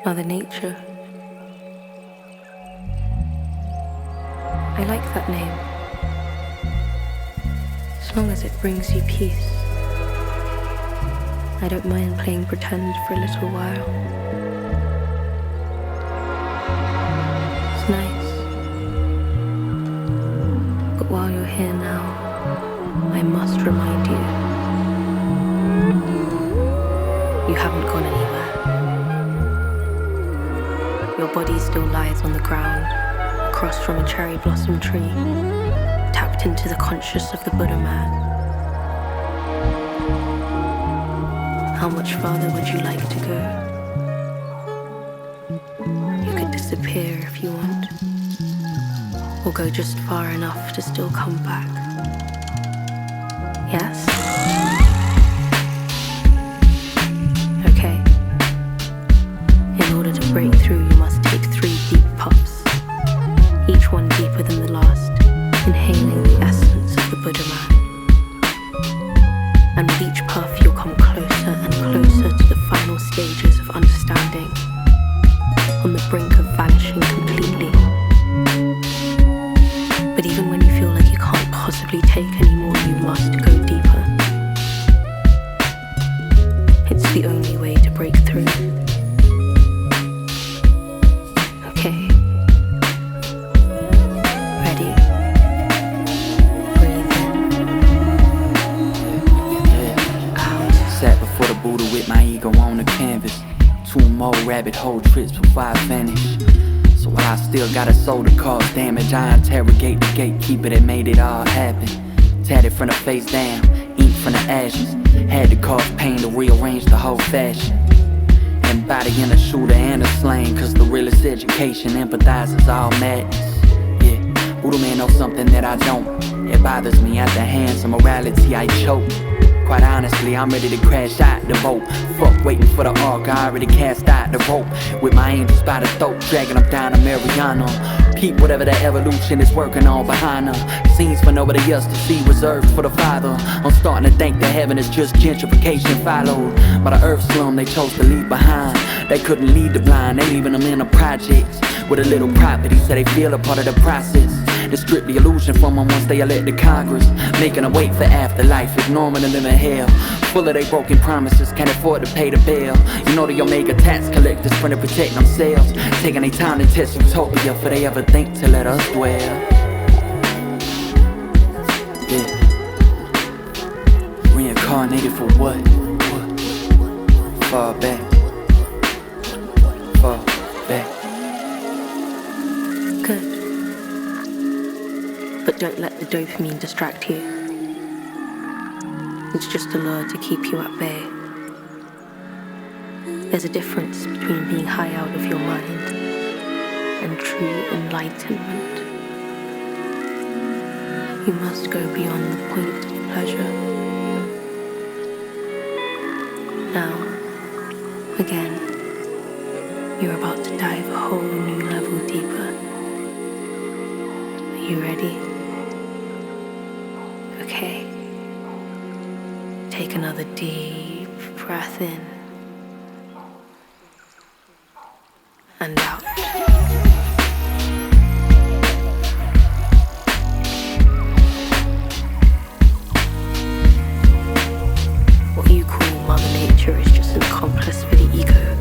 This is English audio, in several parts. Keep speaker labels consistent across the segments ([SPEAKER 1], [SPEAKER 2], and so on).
[SPEAKER 1] Mother Nature. I like that name, as long as it brings you peace. I don't mind playing pretend for a little while. It's nice. But while you're here now, I must remind you, you haven't gone anywhere. Your body still lies on the ground, across from a cherry blossom tree, tapped into the conscious of the Buddha man. How much farther would you like to go? You could disappear if you want, or go just far enough to still come back. Yes? Okay. In order to break through, you must take 3 deep puffs, each one deeper than the last, inhaling the essence of the Buddha man. And with each puff, you'll come closer and closer to the final stages of understanding, on the brink of vanishing completely. But even when you feel like you can't possibly take any more, you must go deeper. It's the only way to break through. Okay. Ready? Breathe in. Out.
[SPEAKER 2] Sat before the Buddha with my ego on the canvas. 2 more rabbit hole trips before I vanish. So while I still got a soul to cause damage, I interrogate the gatekeeper that made it all happen. Tatted from the face down, ink from the ashes. Had to cause pain to rearrange the whole fashion. Embodying a shooter and a slang, cause the realest education empathizes all madness. Yeah, Buddha man knows something that I don't. It bothers me at the hands of morality I choke. Quite honestly, I'm ready to crash out the boat. Fuck waiting for the arc, I already cast out the rope. With my angels by the throat, dragging them down to Mariana. Peep whatever the evolution is working on behind her. Scenes for nobody else to see, reserved for the Father. I'm starting to think that heaven is just gentrification followed by the earth slum they chose to leave behind. They couldn't lead the blind, they leaving them in the projects with a little property so they feel a part of the process. They strip the illusion from them once they elect the Congress, making them wait for afterlife, ignoring them in hell. Full of their broken promises, can't afford to pay the bill. You know the Omega tax collectors trying to protect themselves, taking their time to test utopia before they ever think to let us dwell. Yeah. Reincarnated for what? Far back. Far back.
[SPEAKER 1] Good. But don't let the dopamine distract you. It's just a lure to keep you at bay. There's a difference between being high out of your mind and true enlightenment. You must go beyond the point of pleasure. Now, again, you're about to dive a whole new level deeper. Are you ready? Okay. Take another deep breath in and out. What you call Mother Nature is just an accomplice for the ego.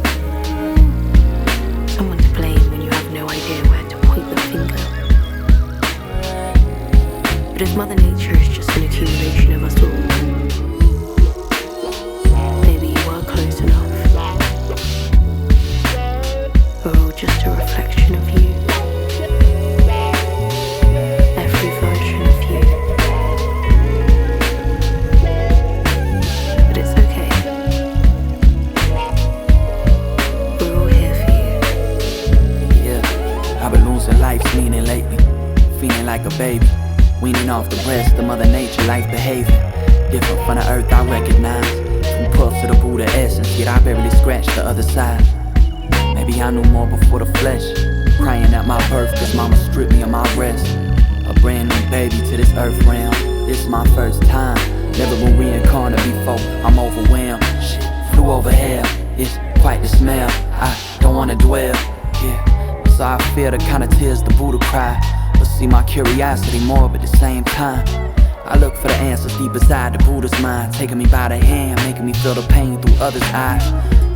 [SPEAKER 1] Someone to blame when you have no idea where to point the finger. But if Mother Nature is just an accumulation of us all, maybe you are close enough. We're all just a reflection of you. Every version of you. But it's okay. We're all here for you.
[SPEAKER 2] Yeah, I've been losing life's meaning lately. Feeling like a baby, weaning off the breast of Mother Nature, life behaving different from the earth I recognize. From puffs to the Buddha essence, yet I barely scratched the other side. Maybe I knew more before the flesh, crying at my birth cause mama stripped me of my rest. A brand new baby to this earth realm, this is my first time. Never been reincarnated before, I'm overwhelmed. Shit, flew over hell, it's quite the smell. I don't wanna dwell. Yeah, so I fear the kind of tears the Buddha cry. But see my curiosity morbid at the same time. I look for the answers deep inside the Buddha's mind, taking me by the hand, making me feel the pain through others' eyes.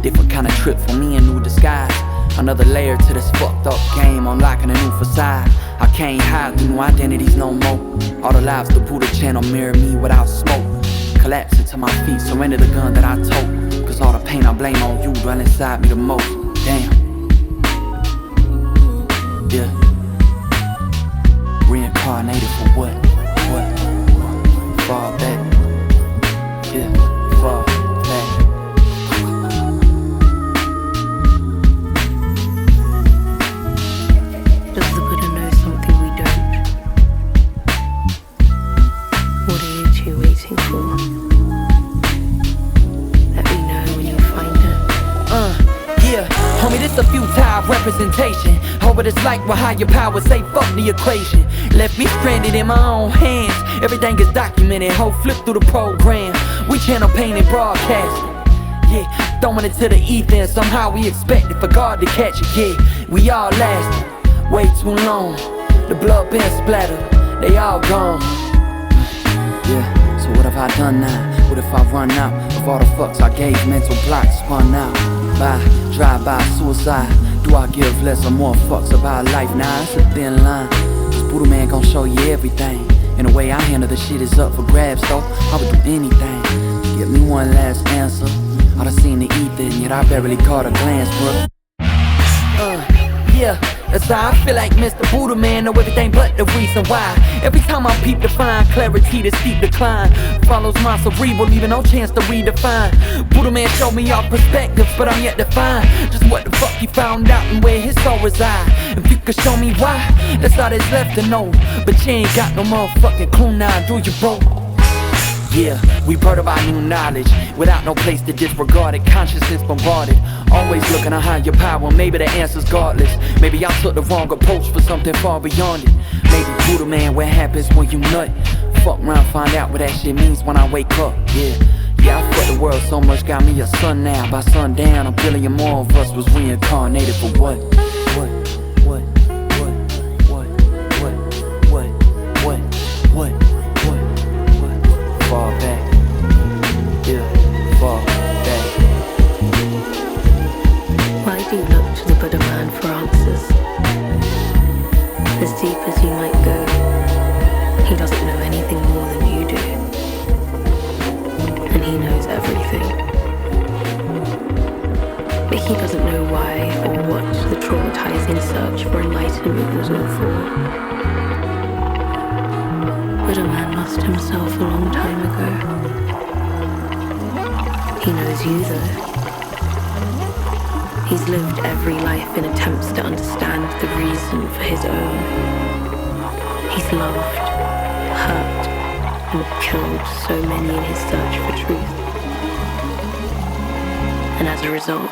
[SPEAKER 2] Different kind of trip for me, a new disguise. Another layer to this fucked up game, unlocking a new facade. I can't hide the new identities no more. All the lives the Buddha channel mirror me without smoke. Collapse into my feet, surrender the gun that I tote. Cause all the pain I blame on you dwell inside me the most. Damn. Yeah. Reincarnated for what? Fall back. Yeah, fall back.
[SPEAKER 1] Does the Buddha know something we don't? What are you two waiting for? Let me know when you find it.
[SPEAKER 2] Yeah, homie, this a futile representation. Oh, but it's like what higher powers say, fuck the equation. Left me stranded in my own hands. Everything is documented, ho, flip through the program. We channel pain and broadcasting. Yeah, throwing it to the ether and somehow we expected for God to catch it. Yeah, we all lasted way too long. The blood been splattered, they all gone. Yeah, so what have I done now? What if I run out of all the fucks I gave? Mental blocks spun out by drive-by suicide. Do I give less or more fucks about life? Nah, it's a thin line. This Buddha man gon' show you everything. And the way I handle the shit is up for grabs, though I would do anything. Give me one last answer. I done seen the ether and yet I barely caught a glance, bro. Yeah, that's how I feel like Mr. Buddha man know everything but the reason why. Every time I peep to find clarity, the steep decline follows my cerebral, leaving no chance to redefine. Buddha man showed me all perspectives, but I'm yet to find just what the fuck he found out and where his soul reside. If you could show me why, that's all that's left to know. But you ain't got no motherfucking clue now, do you, bro? Yeah, we bird of our new knowledge without no place to disregard it. Consciousness bombarded, always looking to higher power. Maybe the answer's godless. Maybe I took the wrong approach for something far beyond it. Maybe Buddha man, what happens when you nut? Fuck around, find out what that shit means when I wake up. Yeah, I fuck the world so much, got me a son now. By sundown, a billion more of us was reincarnated for what? Fall back, yeah, fall back.
[SPEAKER 1] Why do you look to the Buddha man for answers? As deep as you might go, he doesn't know anything more than you do. And he knows everything. But he doesn't know why or what the traumatizing search for enlightenment was all for. Buddha man lost himself a long time ago. He knows you though. He's lived every life in attempts to understand the reason for his own. He's loved, hurt, and killed so many in his search for truth. And as a result,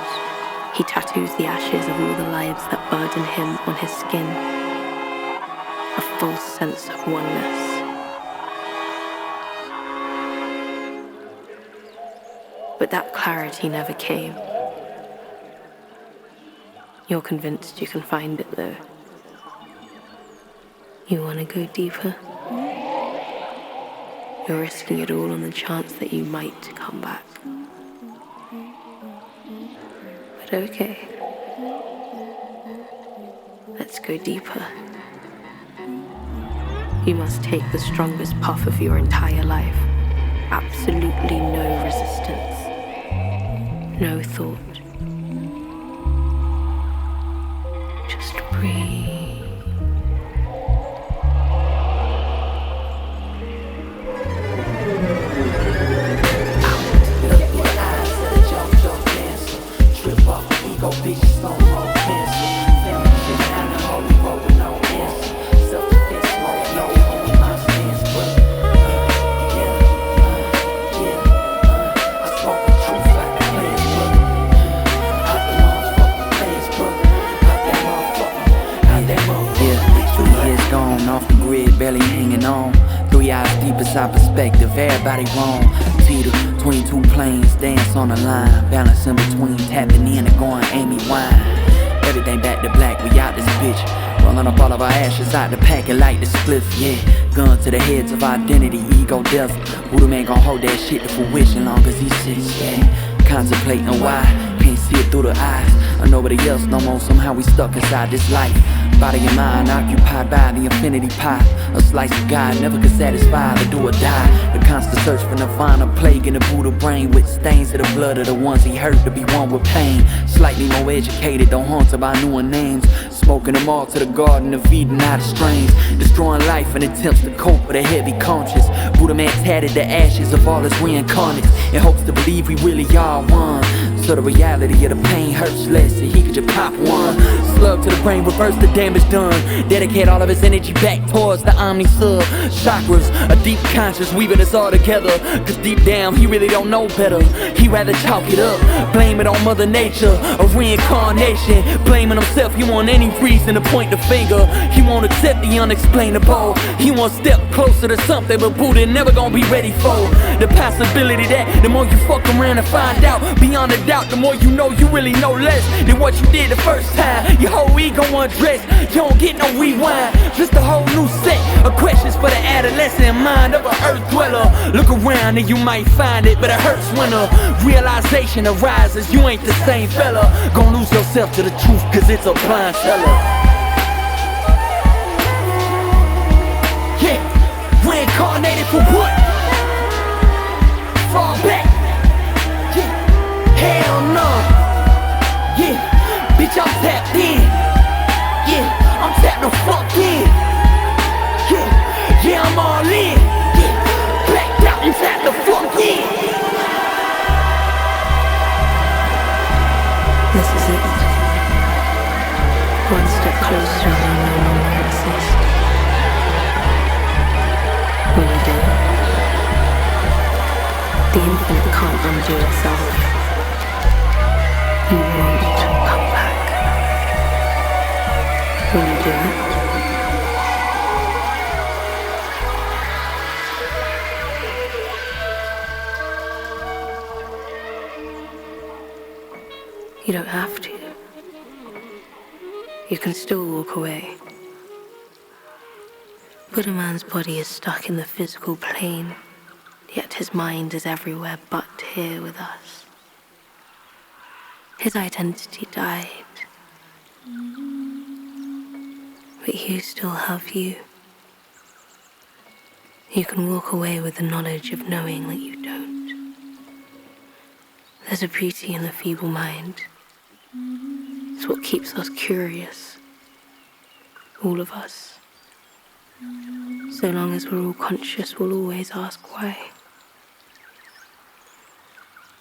[SPEAKER 1] he tattoos the ashes of all the lives that burden him on his skin. A false sense of oneness. But that clarity never came. You're convinced you can find it though. You want to go deeper? You're risking it all on the chance that you might come back. But okay. Let's go deeper. You must take the strongest puff of your entire life. Absolutely no resistance. No thought. Just breathe.
[SPEAKER 2] Look your eyes at a jumped up dancer. Trip off ego, bitches, no more cancer. Family shit down the holy road with no answer. Self-defense, smoke, no, only my stance, but off the grid, barely hanging on. 3 eyes deep inside perspective, everybody wrong. Teeter, between two planes, dance on the line. Balancing between tapping in and going Amy wine. everything back to black, we out this bitch. Rolling up all of our ashes out the pack and light the spliff, yeah. Gun to the heads of identity, ego death. Buddha man gon' hold that shit to fruition long as he sits, yeah. Contemplating why, can't see it through the eyes of nobody else no more, somehow we stuck inside this life. Body and mind occupied by the infinity pie. A slice of God never could satisfy the do or die. The constant search for nirvana, plague in the Buddha brain with stains of the blood of the ones he hurt to be one with pain. Slightly more educated, though haunted by newer names. Smoking them all to the garden and feeding out the strains. Destroying life in attempts to cope with a heavy conscience. Buddha man tatted the ashes of all his reincarnates in hopes to believe we really are one. So the reality of the pain hurts less and he could just pop one. Slug to the brain, reverse the damage done. Dedicate all of his energy back towards the omni-sub chakras. A deep conscience weaving us all together. Cause deep down he really don't know better. He rather chalk it up, blame it on Mother Nature. A reincarnation, blaming himself. He want any reason to point the finger. He won't accept the unexplainable. He won't step closer to something but Buddha never gonna be ready for. The possibility that the more you fuck around and find out, beyond a doubt, the more you really know less than what you did the first time. Your whole ego undressed, you don't get no rewind. Just a whole new set of questions for the adolescent mind of an earth dweller. Look around and you might find it, but it hurts when a realization arises. You ain't the same fella. Gon' lose yourself to the truth, cause it's a blind seller. Yeah, reincarnated for what? Fall back. Hell no. Yeah, bitch, I'm tapped in. Yeah, I'm tapped the fuck in. Yeah, I'm all in. Yeah, blacked out and tapped the fuck in.
[SPEAKER 1] This is it. One step closer and I no longer exist. When you do, the infinite can't undo itself. You won't come back. When you do it, you don't have to. You can still walk away. But a man's body is stuck in the physical plane, yet his mind is everywhere but here with us. His identity died, but you still have you. You can walk away with the knowledge of knowing that you don't. There's a beauty in the feeble mind. It's what keeps us curious, all of us. So long as we're all conscious, we'll always ask why.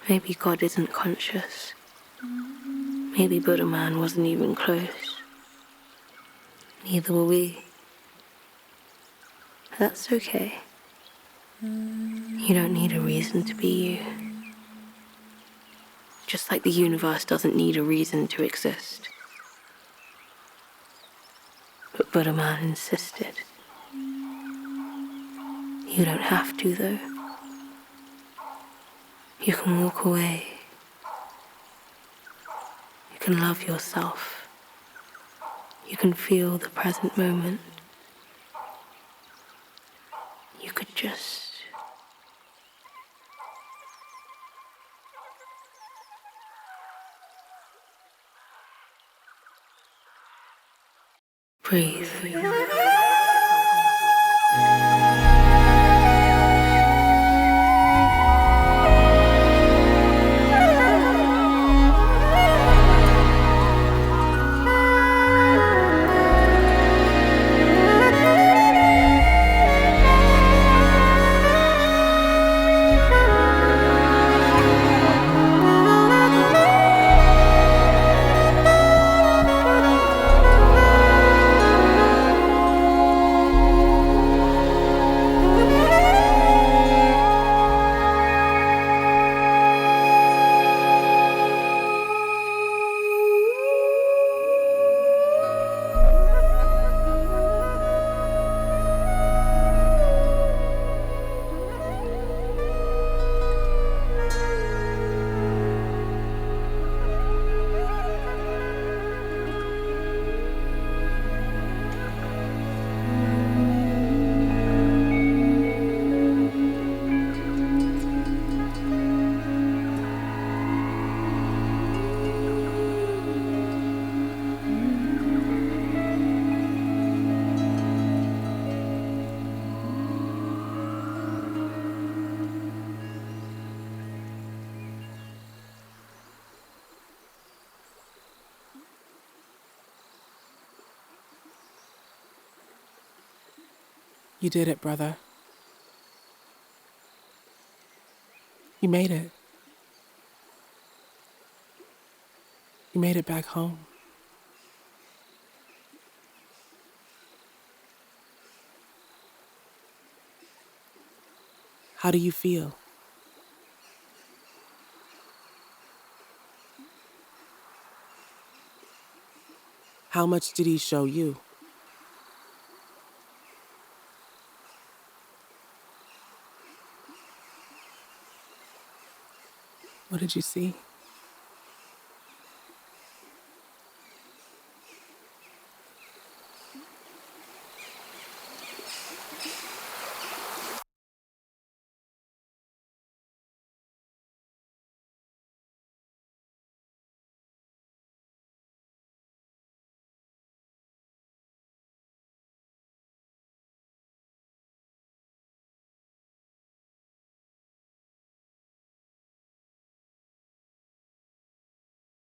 [SPEAKER 1] Maybe God isn't conscious. Maybe Buddha man wasn't even close. Neither were we. That's okay. You don't need a reason to be you. Just like the universe doesn't need a reason to exist. But Buddha man insisted. You don't have to, though. You can walk away. You can love yourself. You can feel the present moment. You could just breathe.
[SPEAKER 3] You did it, brother. You made it. You made it back home. How do you feel? How much did he show you? What did you see?